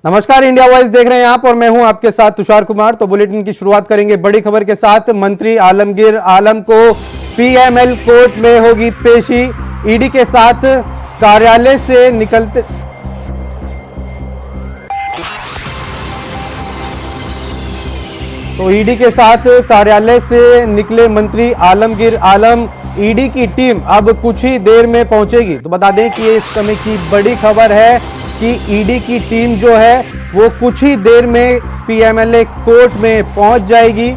नमस्कार, India voice देख रहे हैं आप और मैं हूं आपके साथ तुषार कुमार। तो बुलेटिन की शुरुआत करेंगे बड़ी खबर के साथ। मंत्री आलमगीर आलम को पीएमएल कोर्ट में होगी पेशी। ईडी के साथ कार्यालय से निकलते ईडी के साथ कार्यालय से निकले मंत्री आलमगीर आलम। ईडी की टीम अब कुछ ही देर में पहुंचेगी। तो बता दें कि इस समय की बड़ी खबर है कि ईडी की टीम जो है वो कुछ ही देर में पीएमएलए कोर्ट में पहुंच जाएगी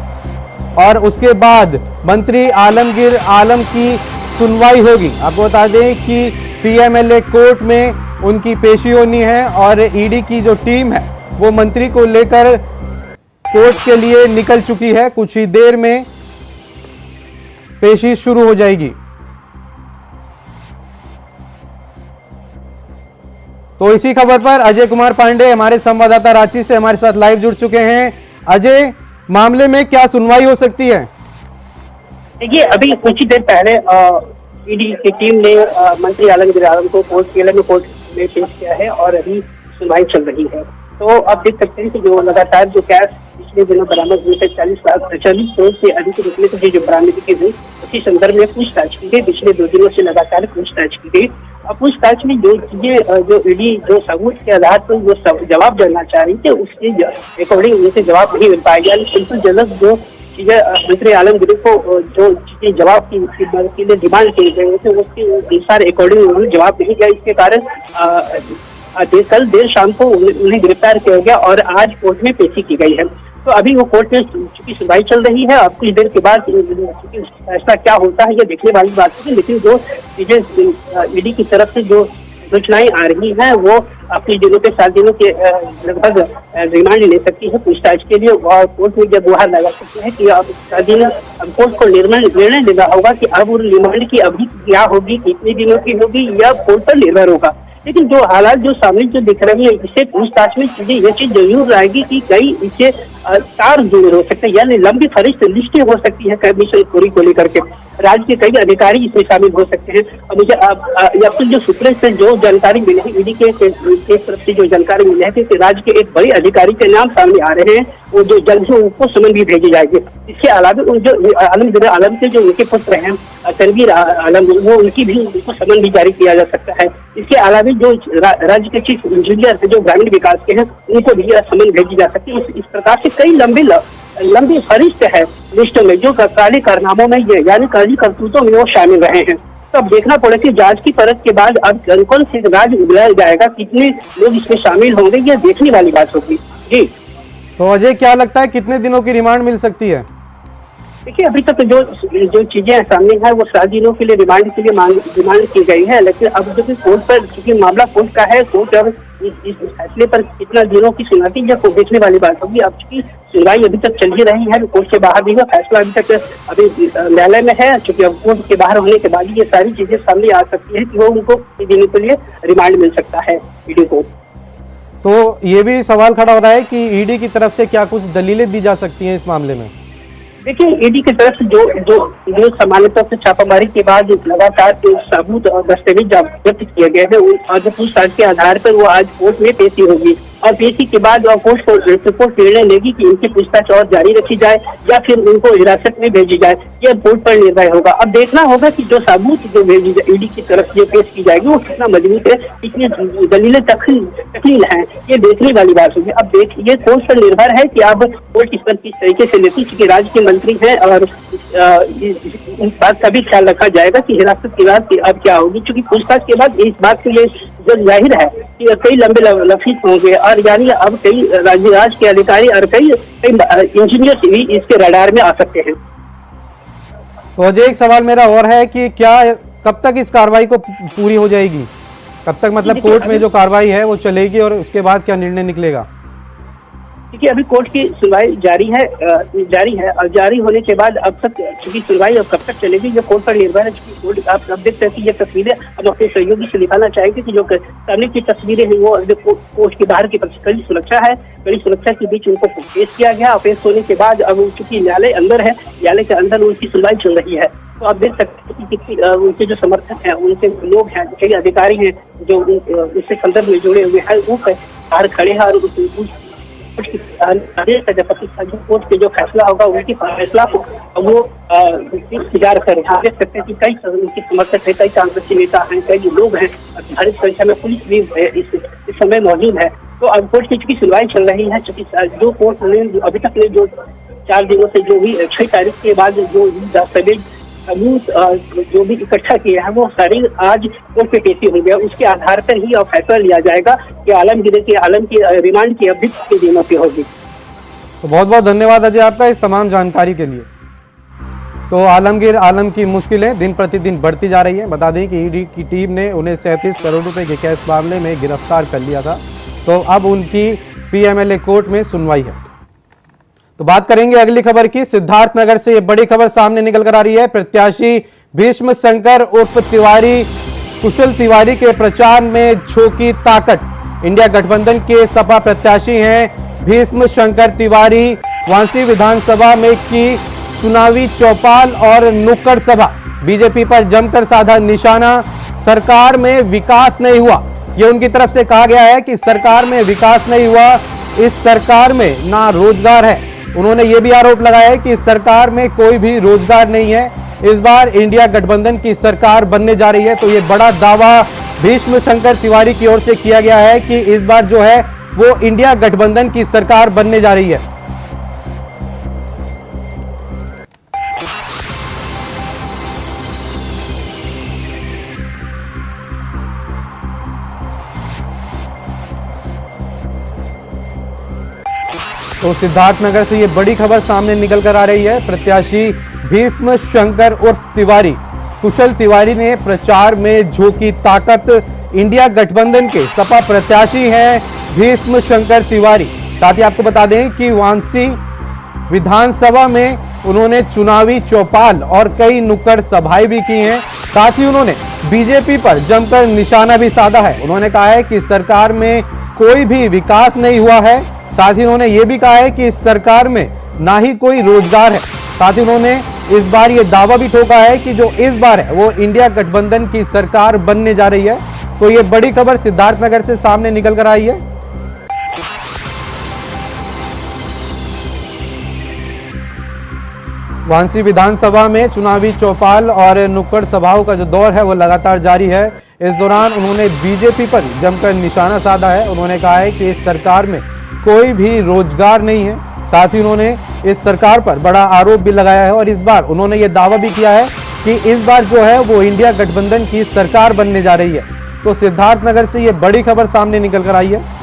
और उसके बाद मंत्री आलमगीर आलम की सुनवाई होगी। आपको बता दें कि पीएमएलए कोर्ट में उनकी पेशी होनी है और ईडी की जो टीम है वो मंत्री को लेकर कोर्ट के लिए निकल चुकी है। कुछ ही देर में पेशी शुरू हो जाएगी। तो इसी खबर पर अजय कुमार पांडे हमारे संवाददाता रांची से हमारे साथ लाइव जुड़ चुके हैं। अजय, मामले में क्या सुनवाई हो सकती है? देखिए, अभी कुछ ही देर पहले ईडी की टीम ने मंत्री आलमगीर आलम को कोर्ट में पेश किया है और अभी सुनवाई चल रही है। तो आप देख सकते हैं कि जो लगातार जो कैश पिछले दिनों बरामद हुए थे 40 करोड़ से अधिक रुपये की जो बरामदगी की गई, उसी संदर्भ में पूछताछ की गई। पिछले 2 दिनों से लगातार पूछताछ की गई। पूछताछ में जो चीजें जो ईडी जो सबूत के आधार पर जो जवाब देना चाह रही थी उसके अकॉर्डिंग उनसे जवाब नहीं मिल पाएगा। सिंपल जनरल जो चीजें मंत्री आलमगीर को जो चीजें जवाब के लिए डिमांड किए गए थे उसके अनुसार अकॉर्डिंग उन्होंने जवाब नहीं दिया। इसके कारण कल देर शाम को उन्हें गिरफ्तार किया गया और आज कोर्ट में पेशी की गई है। तो अभी वो कोर्ट में चूंकि सुनवाई चल रही है, अब कुछ देर के बाद फैसला क्या होता है ये देखने वाली बात है। लेकिन जो चीजें ईडी की तरफ से जो सूचनाएं आ रही हैं वो अपने दिनों के 7 दिनों के लगभग रिमांड ले सकती है पूछताछ के लिए और कोर्ट में जब गुहार लगा सकते हैं कि अब 7 दिन कोर्ट को निर्णय लेना होगा कि अब रिमांड की अवधि क्या होगी, कितने दिनों की होगी, या कोर्ट पर निर्भर होगा। लेकिन जो हालात जो सामने जो दिख रहे हैं इससे पूछताछ में चीजें ये चीज जरूर आएगी कि कई इससे तार जुड़े हो सकते हैं, यानी लंबी फरिश्त लिस्टें हो सकती है कमीशन खोरी को लेकर के। राज्य के कई अधिकारी इसमें शामिल हो सकते हैं। और मुझे अब जो सूत्रों से जो जानकारी मिली है, ईडी के तरफ से जो जानकारी मिली है कि राज्य के एक बड़े अधिकारी के नाम सामने आ रहे हैं, वो जो जल्द ही उनको समन भी भेजी जाएगी। इसके अलावा जो आलमगीर आलम के जो उनके पुत्र हैं तनवीर आलम, वो उनकी भी उनको समन भी जारी किया जा सकता है। इसके अलावा जो राज्य के चीफ इंजीनियर है जो ग्रामीण विकास के हैं उनको भी समन भेजी जा सकती है। इस प्रकार से कई लंबी फरिश्त है लिस्ट में जो काले कारनामों में ये यानी काली करतूतों में वो शामिल रहे हैं। तो अब देखना पड़ेगा कि जांच की परत के बाद अब कौन से राज उगलाया जाएगा, कितने लोग इसमें शामिल होंगे, ये देखने वाली बात होगी। जी तो अजय, क्या लगता है कितने दिनों की रिमांड मिल सकती है? देखिए, अभी तक जो चीजें सामने है वो 7 दिनों के लिए रिमांड के लिए डिमांड की गई है। लेकिन अब जो कोर्ट पर चूंकि मामला कोर्ट का है, कोर्ट अब इस फैसले पर कितना दिनों की सुनवाई या देखने वाली बात होगी। अब चूंकि सुनवाई अभी तक चल ही रही है, कोर्ट से बाहर भी हुआ, फैसला अभी तक अभी न्यायालय में है। चूंकि अब कोर्ट के बाहर होने के बाद ये सारी चीजें सामने आ सकती है कि वो उनको दिनों के लिए रिमांड मिल सकता है ईडी को। तो ये भी सवाल खड़ा हो रहा है कि ईडी की तरफ से क्या कुछ दलीलें दी जा सकती हैं इस मामले में? देखिए, ईडी की तरफ से जो सामान्य तौर से छापामारी के बाद लगातार सबूत और दस्तावेज जब्त किए गए हैं और जो पूछताछ के आधार पर वो आज कोर्ट में पेशी होगी और पेशी के बाद कोर्ट को निर्णय लेगी कि इनकी पूछताछ और जारी रखी जाए या फिर उनको हिरासत में भेजी जाए। यह कोर्ट पर निर्णय होगा। अब देखना होगा कि जो सबूत जो भेजी जाए ईडी की तरफ से पेश की जाएगी वो कितना मजबूत है, कितनी दलीलें तकलील है, ये देखने वाली बात होगी। अब देखिए, कोर्ट पर निर्भर है कि अब कोर्ट इस पर किस तरीके से लेती, क्योंकि राज्य के मंत्री हैं और इस बात का भी ख्याल रखा जाएगा कि हिरासत के बाद अब क्या होगी। चूंकि पूछताछ के बाद इस बात के लिए जाहिर है कि कई लंबे लफीस होंगे और यानी अब कई राज्य के अधिकारी और कई इंजीनियर भी इसके रडार में आ सकते हैं। तो अजय, एक सवाल मेरा और है कि क्या कब तक इस कार्रवाई को पूरी हो जाएगी? कब तक मतलब कोर्ट में जो कार्रवाई है वो चलेगी और उसके बाद क्या निर्णय निकलेगा? क्योंकि अभी कोर्ट की सुनवाई जारी है और जारी होने के बाद अब तक चूंकि सुनवाई अब कब तक चलेगी ये कोर्ट पर निर्भर है। चूंकि कोर्ट आप देख सकते हैं कि ये तस्वीरें हम अपने सहयोगी से दिखाना चाहेंगे कि जो सामने की तस्वीरें हैं वो कोर्ट के बाहर की कड़ी सुरक्षा के बीच उनको पेश किया गया और पेश होने के बाद अब चूंकि न्यायालय अंदर है, न्यायालय के अंदर उनकी सुनवाई चल रही है। तो आप देख सकते हैं कि कितनी उनके जो समर्थक हैं, उनके लोग हैं, कई अधिकारी हैं जो इससे संदर्भ में जुड़े हुए हैं, वो बाहर खड़े हैं और कोर्ट के जो फैसला होगा उनकी फैसला को वो इंतजार कर रहे हैं। देख सकते हैं कि कई उनके समर्थक है, कई कांग्रेसी नेता हैं, कई लोग हैं, भारी संख्या में पुलिस भी इस समय मौजूद है। तो अब कोर्ट की सुनवाई चल रही है। चूंकि जो कोर्ट ने अभी तक ने जो 4 दिनों से जो भी 6 तारीख के बाद जो दस्तावेज जो भी इकट्ठा किए हैं वो सारी आज कोर्ट पे पेशी हो गया। उसके आधार पर ही अब फैसला लिया जाएगा कि आलम की रिमांड की अवधि कितने दिनों की होगी। तो बहुत बहुत धन्यवाद अजय आपका इस तमाम जानकारी के लिए। तो आलमगीर आलम की मुश्किलें दिन प्रतिदिन बढ़ती जा रही है। बता दें कि ईडी की टीम ने उन्हें 37 करोड़ रुपए के केस मामले में गिरफ्तार कर लिया था। तो अब उनकी पीएमएलए कोर्ट में सुनवाई है। तो बात करेंगे अगली खबर की। सिद्धार्थनगर से ये बड़ी खबर सामने निकल कर आ रही है। प्रत्याशी भीष्म शंकर उर्फ तिवारी कुशल तिवारी के प्रचार में झोंकी ताकत। इंडिया गठबंधन के सपा प्रत्याशी हैं भीष्म शंकर तिवारी। वांसी विधानसभा में की चुनावी चौपाल और नुक्कड़ सभा। बीजेपी पर जमकर साधा निशाना। सरकार में विकास नहीं हुआ, यह उनकी तरफ से कहा गया है कि सरकार में विकास नहीं हुआ, इस सरकार में ना रोजगार है। उन्होंने ये भी आरोप लगाया है कि इस सरकार में कोई भी रोजगार नहीं है। इस बार इंडिया गठबंधन की सरकार बनने जा रही है। तो ये बड़ा दावा भीष्म शंकर तिवारी की ओर से किया गया है कि इस बार जो है वो इंडिया गठबंधन की सरकार बनने जा रही है। तो सिद्धार्थनगर से ये बड़ी खबर सामने निकल कर आ रही है। प्रत्याशी भीष्म शंकर उर्फ तिवारी कुशल तिवारी ने प्रचार में झोंकी ताकत। इंडिया गठबंधन के सपा प्रत्याशी हैं भीष्म शंकर तिवारी। साथ ही आपको बता दें कि वांसी विधानसभा में उन्होंने चुनावी चौपाल और कई नुक्कड़ सभाएं भी की हैं। साथ ही उन्होंने बीजेपी पर जमकर निशाना भी साधा है। उन्होंने कहा है कि सरकार में कोई भी विकास नहीं हुआ है। साथ ही उन्होंने ये भी कहा है कि इस सरकार में ना ही कोई रोजगार है। साथ ही उन्होंने इस बार ये दावा भी ठोका है कि जो इस बार है वो इंडिया गठबंधन की सरकार बनने जा रही है। तो ये बड़ी खबर सिद्धार्थनगर से सामने निकल कर आई है। वांसी विधानसभा में चुनावी चौपाल और नुक्कड़ सभाओं का जो दौर है वो लगातार जारी है। इस दौरान उन्होंने बीजेपी पर जमकर निशाना साधा है। उन्होंने कहा है कि इस सरकार में कोई भी रोजगार नहीं है। साथ ही उन्होंने इस सरकार पर बड़ा आरोप भी लगाया है और इस बार उन्होंने ये दावा भी किया है कि इस बार जो है वो इंडिया गठबंधन की सरकार बनने जा रही है। तो सिद्धार्थनगर से ये बड़ी खबर सामने निकल कर आई है।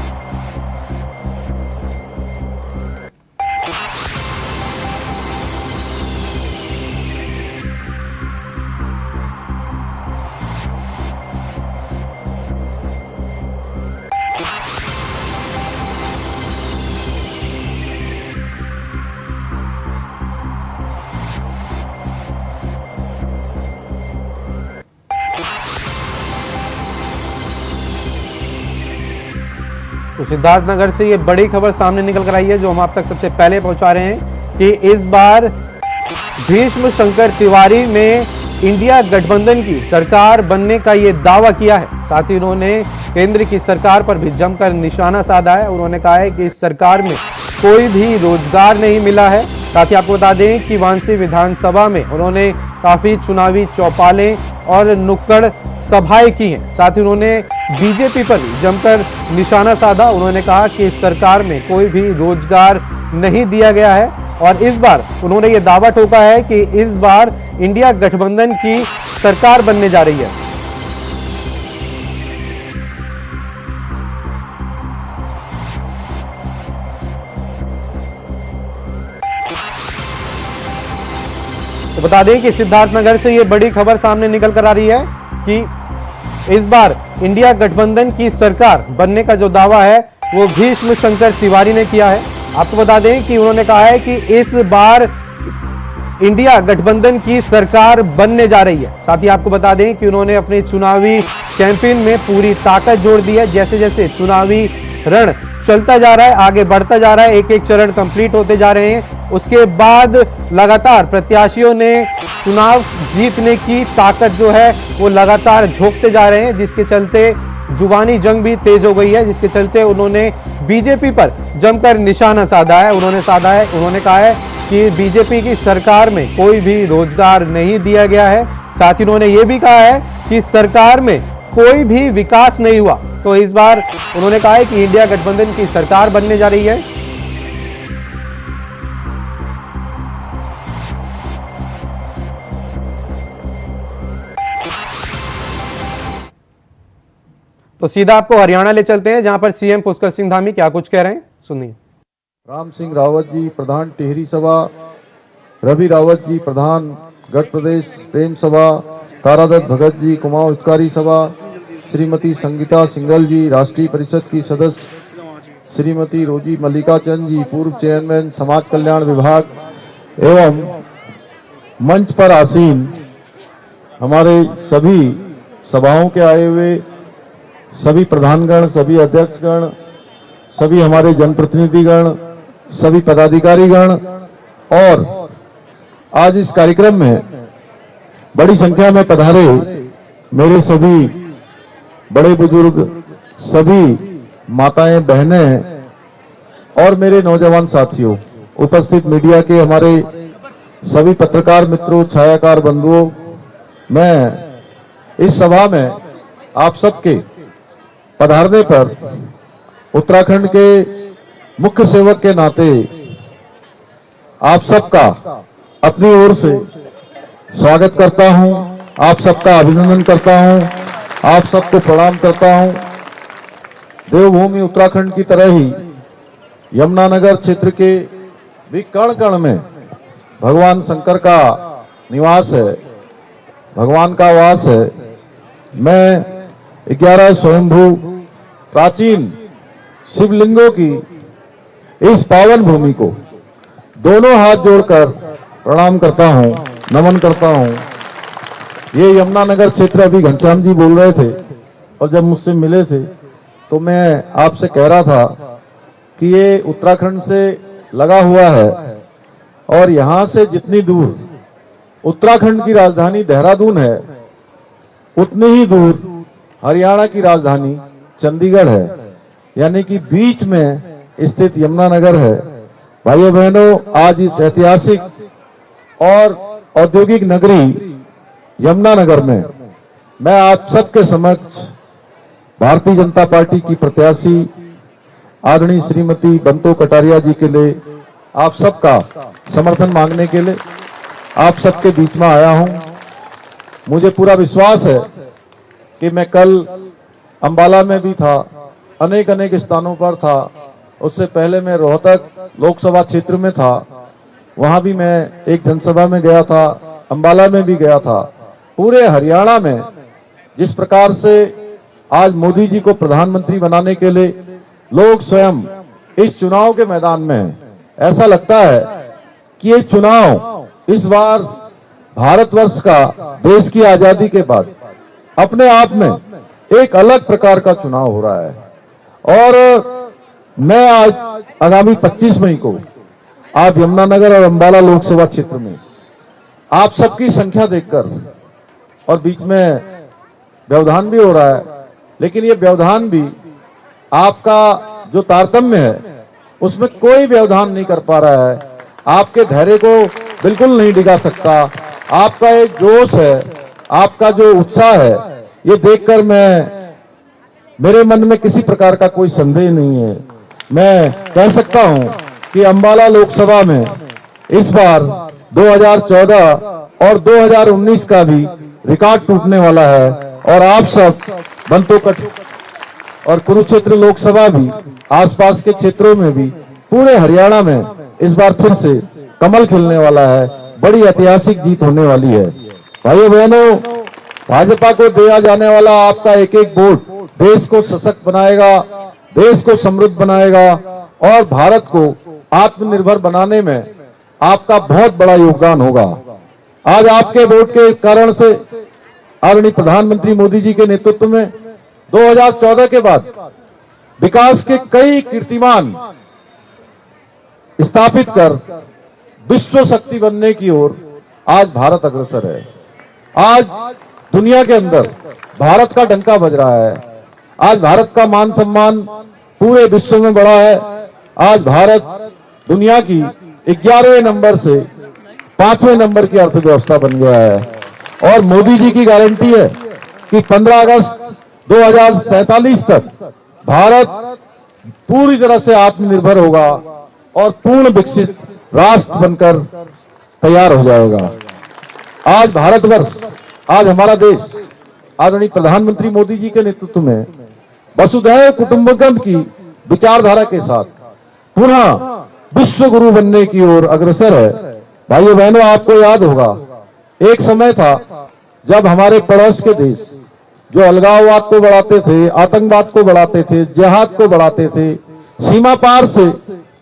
तो सिद्धार्थनगर से ये बड़ी खबर सामने निकल कर आई है जो हम आप तक सबसे पहले पहुंचा रहे हैं कि इस बार भीष्म शंकर तिवारी ने इंडिया गठबंधन की सरकार बनने का ये दावा किया है। साथ ही उन्होंने केंद्र की सरकार पर भी जमकर निशाना साधा है। उन्होंने कहा है कि इस सरकार में कोई भी रोजगार नहीं मिला है। साथ ही आपको बता दें कि वांसी विधानसभा में उन्होंने काफी चुनावी चौपालें और नुक्कड़ सभाएं की हैं। साथ ही उन्होंने बीजेपी पर जमकर निशाना साधा। उन्होंने कहा कि इस सरकार में कोई भी रोजगार नहीं दिया गया है और इस बार उन्होंने ये दावा ठोका है कि इस बार इंडिया गठबंधन की सरकार बनने जा रही है। तो बता दें कि सिद्धार्थनगर से ये बड़ी खबर सामने निकल कर आ रही है कि इस बार इंडिया गठबंधन की सरकार बनने का जो दावा है वो भीष्म शंकर तिवारी ने किया है। आपको बता दें कि उन्होंने कहा है कि इस बार इंडिया गठबंधन की सरकार बनने जा रही है। साथ ही आपको बता दें कि उन्होंने अपने चुनावी कैंपेन में पूरी ताकत जोड़ दी है। जैसे जैसे चुनावी रण चलता जा रहा है, आगे बढ़ता जा रहा है, एक एक चरण कंप्लीट होते जा रहे हैं, उसके बाद लगातार प्रत्याशियों ने चुनाव जीतने की ताकत जो है वो लगातार झोंकते जा रहे हैं, जिसके चलते जुबानी जंग भी तेज हो गई है, जिसके चलते उन्होंने बीजेपी पर जमकर निशाना साधा है। उन्होंने कहा है कि बीजेपी की सरकार में कोई भी रोजगार नहीं दिया गया है। साथ ही उन्होंने ये भी कहा है कि सरकार में कोई भी विकास नहीं हुआ। तो इस बार उन्होंने कहा है कि इंडिया गठबंधन की सरकार बनने जा रही है। तो सीधा आपको हरियाणा ले चलते हैं, जहां पर सीएम पुष्कर सिंह धामी क्या कुछ कह रहे हैं, सुनिए। राम सिंह रावत जी प्रधान टिहरी सभा, रवि रावत जी प्रधान गढ़ प्रदेश प्रेम सभा, तारादत्त भगत जी कुमाऊं हितकारी सभा, श्रीमती संगीता सिंगल जी राष्ट्रीय परिषद की सदस्य, श्रीमती रोजी मल्लिका चंद जी पूर्व चेयरमैन समाज कल्याण विभाग एवं मंच पर आसीन हमारे सभी सभाओं के आए हुए सभी प्रधानगण, सभी अध्यक्षगण, सभी हमारे जनप्रतिनिधिगण, सभी पदाधिकारीगण और आज इस कार्यक्रम में बड़ी संख्या में पधारे मेरे सभी बड़े बुजुर्ग, सभी माताएं, बहनें और मेरे नौजवान साथियों, उपस्थित मीडिया के हमारे सभी पत्रकार मित्रों, छायाकार बंधुओं, मैं इस सभा में आप सबके पधारने पर उत्तराखंड के मुख्य सेवक के नाते आप सबका अपनी ओर से स्वागत करता हूं, आप सबका अभिनंदन करता हूं, आप सबको प्रणाम करता हूं। देवभूमि उत्तराखंड की तरह ही यमुनानगर क्षेत्र के भी कण कण में भगवान शंकर का निवास है, भगवान का वास है। मैं 11 स्वयंभू प्राचीन शिवलिंगों की इस पावन भूमि को दोनों हाथ जोड़कर प्रणाम करता हूं, नमन करता हूं। ये यमुनानगर क्षेत्र अभी घनश्याम जी बोल रहे थे और जब मुझसे मिले थे तो मैं आपसे कह रहा था कि ये उत्तराखंड से लगा हुआ है और यहां से जितनी दूर उत्तराखंड की राजधानी देहरादून है उतनी ही दूर हरियाणा की राजधानी चंडीगढ़ है, यानी कि बीच में स्थित यमुनानगर है। भाइयों बहनों, आज इस ऐतिहासिक और औद्योगिक नगरी यमुनानगर में मैं आप सबके समक्ष भारतीय जनता पार्टी की प्रत्याशी आदरणीय श्रीमती बंतो कटारिया जी के लिए आप सबका समर्थन मांगने के लिए आप सबके बीच में आया हूं। मुझे पूरा विश्वास है कि मैं कल अंबाला में भी था, अनेक स्थानों पर था, उससे पहले मैं रोहतक लोकसभा क्षेत्र में था, वहां भी मैं एक जनसभा में गया था, अंबाला में भी गया था। पूरे हरियाणा में जिस प्रकार से आज मोदी जी को प्रधानमंत्री बनाने के लिए लोग स्वयं इस चुनाव के मैदान में हैं, ऐसा लगता है कि ये चुनाव इस बार भारतवर्ष का देश की आजादी के बाद अपने आप में एक अलग प्रकार का चुनाव हो रहा है। और मैं आज आगामी 25 मई को आप यमुनानगर और अंबाला लोकसभा क्षेत्र में आप सबकी संख्या देखकर, और बीच में व्यवधान भी हो रहा है, लेकिन ये व्यवधान भी आपका जो तारतम्य है उसमें कोई व्यवधान नहीं कर पा रहा है, आपके धैर्य को बिल्कुल नहीं डिगा सकता। आपका एक जोश है, आपका जो उत्साह है, ये देखकर मेरे मन में किसी प्रकार का कोई संदेह नहीं है। मैं कह सकता हूं कि अंबाला लोकसभा में इस बार 2014 और 2019 का भी रिकॉर्ड टूटने वाला है और आप सब बंतोकट और कुरुक्षेत्र लोकसभा भी आसपास के क्षेत्रों में भी पूरे हरियाणा में इस बार फिर से कमल खिलने वाला है, बड़ी ऐतिहासिक जीत होने वाली है। भाइयों बहनों, भाजपा को दिया जाने वाला आपका एक एक वोट देश को सशक्त बनाएगा, देश को समृद्ध बनाएगा और भारत को आत्मनिर्भर बनाने में आपका बहुत बड़ा योगदान होगा। आज आपके वोट के कारण से आदरणीय प्रधानमंत्री मोदी जी के नेतृत्व में 2014 के बाद विकास के कई कीर्तिमान स्थापित कर विश्व शक्ति बनने की ओर आज भारत अग्रसर है। आज दुनिया के अंदर भारत का डंका बज रहा है। आज भारत का मान सम्मान पूरे विश्व में बढ़ा है। आज भारत दुनिया की 11वें नंबर से 5वें नंबर की अर्थव्यवस्था बन गया है और मोदी जी की गारंटी है कि 15 अगस्त 2047 तक भारत पूरी तरह से आत्मनिर्भर होगा और पूर्ण विकसित राष्ट्र बनकर तैयार हो जाएगा। आज भारतवर्ष, आज हमारा देश आदरणीय प्रधानमंत्री मोदी जी के नेतृत्व में वसुधैव कुटुंबकम की विचारधारा के साथ पुनः विश्व गुरु बनने की ओर अग्रसर है। भाइयों बहनों, आपको याद होगा एक समय था जब हमारे पड़ोस के देश जो अलगाववाद को बढ़ाते थे, आतंकवाद को बढ़ाते थे, जिहाद को बढ़ाते थे, सीमा पार से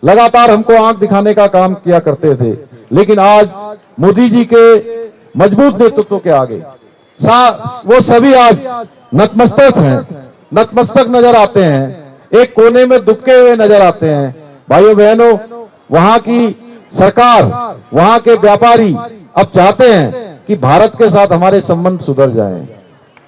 लगातार हमको आंख दिखाने का काम किया करते थे, लेकिन आज मोदी जी के मजबूत नेतृत्व के आगे वो सभी आज नतमस्तक हैं, नतमस्तक नजर आते हैं, एक कोने में दुबके हुए नजर आते हैं। भाइयों बहनों, वहां की सरकार, वहां के व्यापारी अब चाहते हैं कि भारत के साथ हमारे संबंध सुधर जाएं।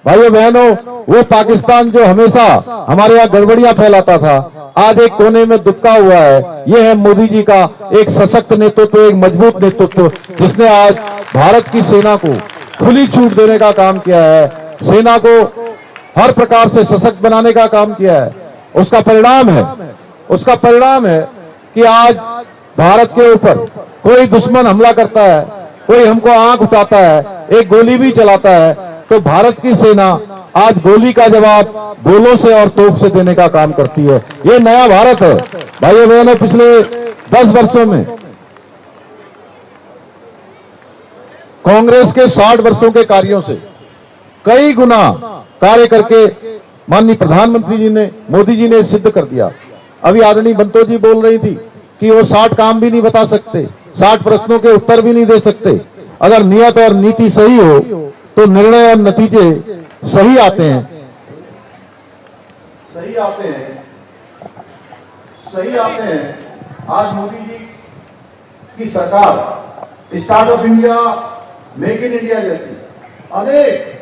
भाइयों बहनों, वो पाकिस्तान जो हमेशा हमारे यहाँ गड़बड़ियां फैलाता था, आज एक कोने में दुबका हुआ है। ये है मोदी जी का एक सशक्त नेतृत्व, एक मजबूत नेतृत्व, जिसने आज भारत की सेना को खुली छूट देने का काम किया है, सेना को हर प्रकार से सशक्त बनाने का काम किया है। उसका परिणाम है कि आज भारत के ऊपर कोई दुश्मन हमला करता है, कोई हमको आंख उठाता है, एक गोली भी चलाता है, तो भारत की सेना आज गोली का जवाब गोलों से और तोप से देने का काम करती है। ये नया भारत है। भाइयों बहनों, पिछले 10 वर्षों में कांग्रेस के 60 वर्षों के कार्यों से कई गुना कार्य करके माननीय प्रधानमंत्री जी ने, मोदी जी ने सिद्ध कर दिया। अभी आदरणीय बंतो जी बोल रही थी कि वो 60 काम भी नहीं बता सकते, 60 प्रश्नों के उत्तर भी नहीं दे सकते। अगर नियत और नीति सही हो तो निर्णय और नतीजे सही आते हैं। आज मोदी जी की सरकार startup India, make in India जैसी अनेक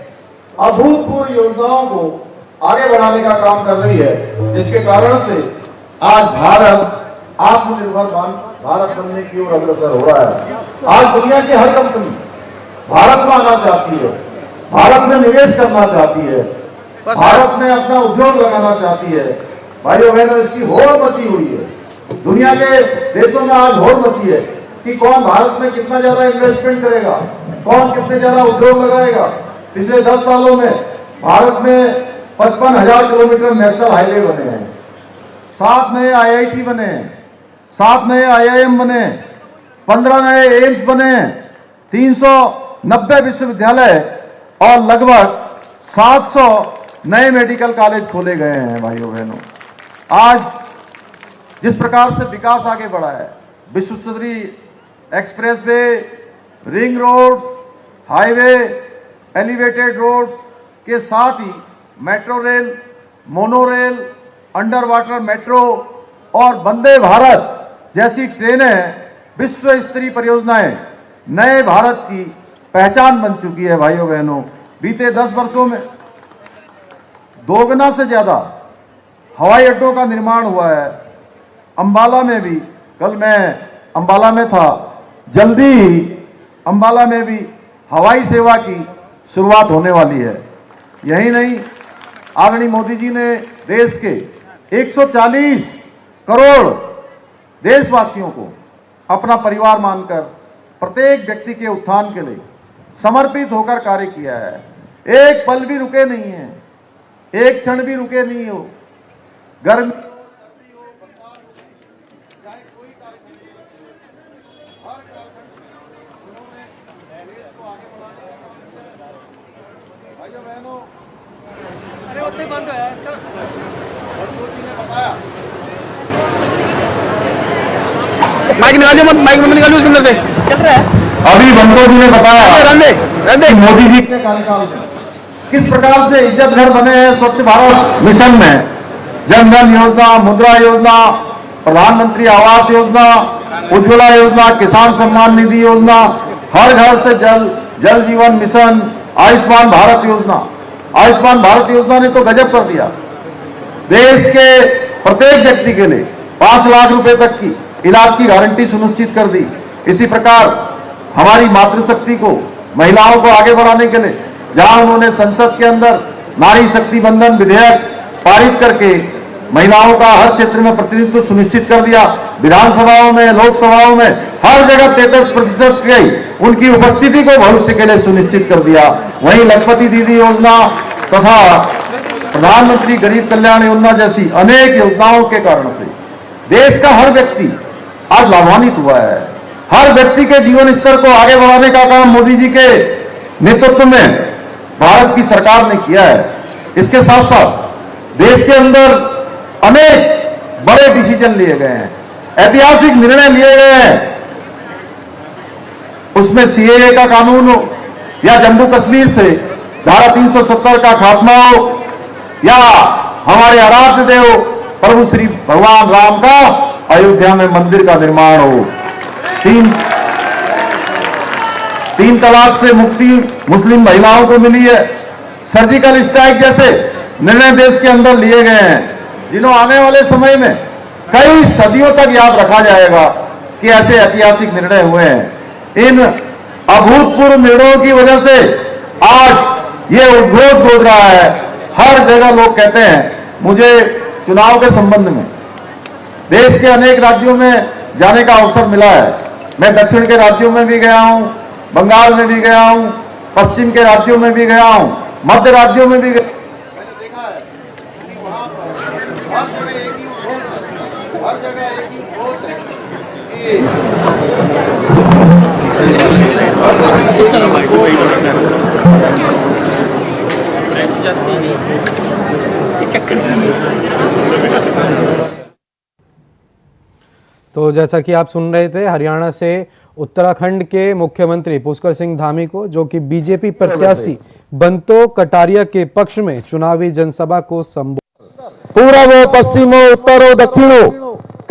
अभूतपूर्व योजनाओं को आगे बढ़ाने का काम कर रही है, जिसके कारण से आज भारत आत्मनिर्भर भारत बनने की ओर अग्रसर हो रहा है। आज दुनिया की हर कंपनी भारत में आना चाहती है, भारत में निवेश करना चाहती है, भारत में अपना उद्योग लगाना चाहती है। भाइयों बहनों, इसकी होड़ मची हुई है। दुनिया के देशों में आज होड़ मची है कि कौन भारत में कितना ज्यादा इन्वेस्टमेंट करेगा, कौन कितने ज्यादा उद्योग लगाएगा। पिछले 10 सालों में भारत में 55,000 किलोमीटर नेशनल हाईवे बने हैं, 7 नए IIT बने हैं, 7 नए IIM बने, 15 नए एम्स बने, 390 विश्वविद्यालय और लगभग 700 नए मेडिकल कॉलेज खोले गए हैं। भाइयों बहनों, आज जिस प्रकार से विकास आगे बढ़ा है, विश्व स्तरीय expressway, ring road, highway, elevated road के साथ ही metro rail, mono rail, under water metro और वंदे भारत जैसी ट्रेनें, विश्व स्तरीय परियोजनाएं नए भारत की पहचान बन चुकी है। भाइयों बहनों, बीते 10 वर्षों में 2 गुना से ज्यादा हवाई अड्डों का निर्माण हुआ है। अंबाला में भी, कल मैं अंबाला में था, जल्दी ही अंबाला में भी हवाई सेवा की शुरुआत होने वाली है। यही नहीं, आदरणीय मोदी जी ने देश के 140 करोड़ देशवासियों को अपना परिवार मानकर प्रत्येक व्यक्ति के उत्थान के लिए समर्पित होकर कार्य किया है। एक पल भी रुके नहीं है, एक क्षण भी रुके नहीं हो। गर्मी हो, सर्दी हो, बरसात हो, चाहे कोई कालखंड हो, हर कालखंड में उन्होंने देश को आगे बढ़ाने का काम किया है। भाइयों बहनों, अरे उससे बंद है, बंदो जी ने बताया माइक निकालिए मत, माइक मत निकालिए उसके अंदर से। चल रहा है। अभी बंदो जी ने बताया कि मोदी जी के कार्यकाल में किस प्रकार से इज्जत घर बने हैं स्वच्छ भारत मिशन में, जन धन योजना, मुद्रा योजना, प्रधानमंत्री आवास योजना, उज्ज्वला योजना, किसान सम्मान निधि योजना, हर घर से जल जीवन मिशन, आयुष्मान भारत योजना। आयुष्मान भारत योजना ने तो गजब कर दिया। देश के प्रत्येक व्यक्ति के लिए 5 लाख रुपए तक की इलाज की गारंटी सुनिश्चित कर दी। इसी प्रकार हमारी मातृशक्ति को, महिलाओं को आगे बढ़ाने के लिए जहां उन्होंने संसद के अंदर नारी शक्ति बंधन विधेयक पारित करके महिलाओं का हर क्षेत्र में प्रतिनिधित्व सुनिश्चित कर दिया, विधानसभाओं में, लोकसभाओं में हर जगह 33% की उनकी उपस्थिति को भविष्य के लिए सुनिश्चित कर दिया। वहीं लखपति दीदी योजना तथा प्रधानमंत्री गरीब कल्याण योजना जैसी अनेक योजनाओं के कारण से देश का हर व्यक्ति आज लाभान्वित हुआ है। हर व्यक्ति के जीवन स्तर को आगे बढ़ाने का काम मोदी जी के नेतृत्व में भारत की सरकार ने किया है। इसके साथ साथ देश के अंदर अनेक बड़े डिसीजन लिए गए हैं, ऐतिहासिक निर्णय लिए गए हैं। उसमें सीएए का कानून हो या जम्मू कश्मीर से धारा 370 का खात्मा हो या हमारे आराध्य देव प्रभु श्री भगवान राम का अयोध्या में मंदिर का निर्माण हो, तीन तलाक से मुक्ति मुस्लिम महिलाओं को मिली है, सर्जिकल स्ट्राइक जैसे निर्णय देश के अंदर लिए गए हैं, जिन्हों आने वाले समय में कई सदियों तक याद रखा जाएगा कि ऐसे ऐतिहासिक निर्णय हुए हैं। इन अभूतपूर्व निर्णयों की वजह से आज ये उद्घोष हो रहा है। हर जगह लोग कहते हैं, मुझे चुनाव के संबंध में देश के अनेक राज्यों में जाने का अवसर मिला है। मैं दक्षिण के राज्यों में भी गया हूं, बंगाल में भी गया हूं, पश्चिम के राज्यों में भी गया हूं, मध्य राज्यों में भी गया। मैंने देखा है कि वहां पर हर जगह एक ही उद्घोष है, हर जगह एक ही उद्घोष है कि हर जगह तो जैसा कि आप सुन रहे थे, हरियाणा से उत्तराखंड के मुख्यमंत्री पुष्कर सिंह धामी को, जो कि बीजेपी प्रत्याशी बंतो कटारिया के पक्ष में चुनावी जनसभा को संबोधित। पूर्व हो, पश्चिम हो, उत्तर हो, दक्षिण हो,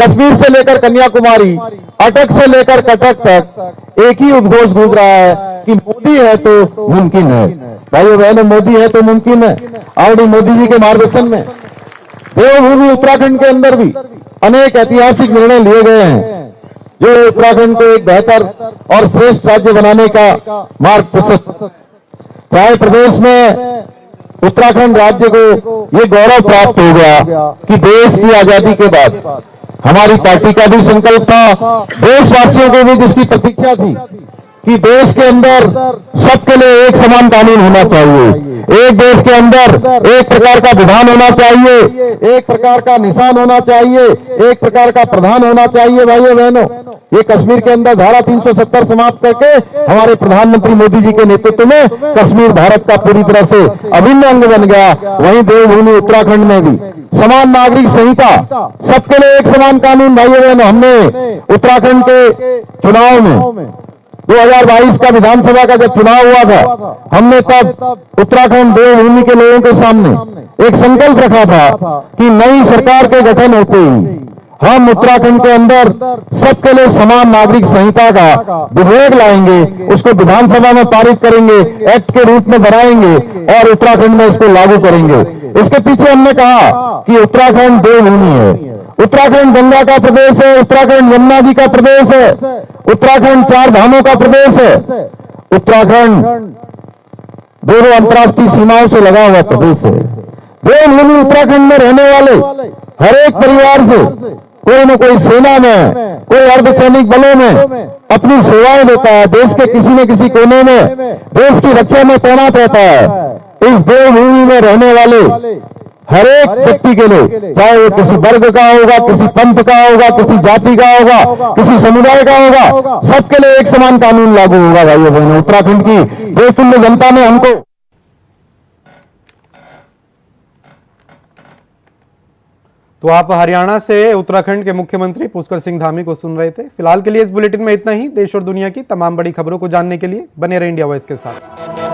कश्मीर से लेकर कन्याकुमारी, अटक से लेकर कटक तक एक ही उद्घोष गूंज रहा है कि मोदी है तो मुमकिन है। भाइयों बहनों, मोदी है तो मुमकिन है। ऑलरेडी मोदी जी के मार्गदर्शन में देवभूमि उत्तराखंड के अंदर भी अनेक ऐतिहासिक निर्णय लिए गए हैं, जो उत्तराखंड को एक बेहतर और श्रेष्ठ राज्य बनाने का मार्ग प्रशस्त। चाहे प्रदेश में उत्तराखंड राज्य को ये गौरव प्राप्त हो गया कि देश की आजादी के बाद हमारी पार्टी का भी संकल्प था, देशवासियों को भी जिसकी प्रतीक्षा थी कि देश के अंदर सबके लिए एक समान कानून होना चाहिए, एक देश के अंदर एक प्रकार का विधान होना चाहिए, एक प्रकार का निशान होना चाहिए, एक प्रकार का प्रधान होना चाहिए। भाइयों बहनों, ये कश्मीर के अंदर धारा 370 समाप्त करके हमारे प्रधानमंत्री मोदी जी के नेतृत्व में कश्मीर भारत का पूरी तरह से अभिन्न अंग बन गया। वहीं देवभूमि उत्तराखंड में भी समान नागरिक संहिता, सबके लिए एक समान कानून। भाइयों बहनों, हमने उत्तराखंड के चुनाव में 2022 का विधानसभा का जब चुनाव हुआ था, हमने तब उत्तराखंड देवभूमि के लोगों के सामने एक संकल्प रखा था कि नई सरकार के गठन होते ही हम उत्तराखंड के अंदर सबके लिए समान नागरिक संहिता का विधेयक लाएंगे, उसको विधानसभा में पारित करेंगे, एक्ट के रूप में बनाएंगे और उत्तराखंड में इसको लागू करेंगे। इसके पीछे हमने कहा कि उत्तराखंड देवभूमि है, उत्तराखंड गंगा का प्रदेश है, उत्तराखंड यमुना जी का प्रदेश है, उत्तराखंड 4 धामों का प्रदेश है, उत्तराखंड 2 अंतर्राष्ट्रीय सीमाओं से लगा हुआ प्रदेश है। देवभूमि उत्तराखंड में रहने वाले हर एक परिवार से कोई न कोई सेना में, कोई अर्धसैनिक बलों में अपनी सेवाएं देता है, देश के किसी न किसी कोने में देश की रक्षा में तैनात रहता है। इस देवभूमि में रहने वाले हर एक व्यक्ति के लिए, चाहे वो किसी वर्ग का होगा, किसी पंथ का होगा, किसी जाति का होगा, किसी समुदाय का होगा, सबके लिए एक समान कानून लागू होगा। भाइयों बहनों, उत्तराखंड की देशतुल्य जनता ने हमको तो आप हरियाणा से उत्तराखंड के मुख्यमंत्री पुष्कर सिंह धामी को सुन रहे थे। फिलहाल के लिए इस बुलेटिन में इतना ही। देश और दुनिया की तमाम बड़ी खबरों को जानने के लिए बने रहिए इंडिया वॉइस के साथ।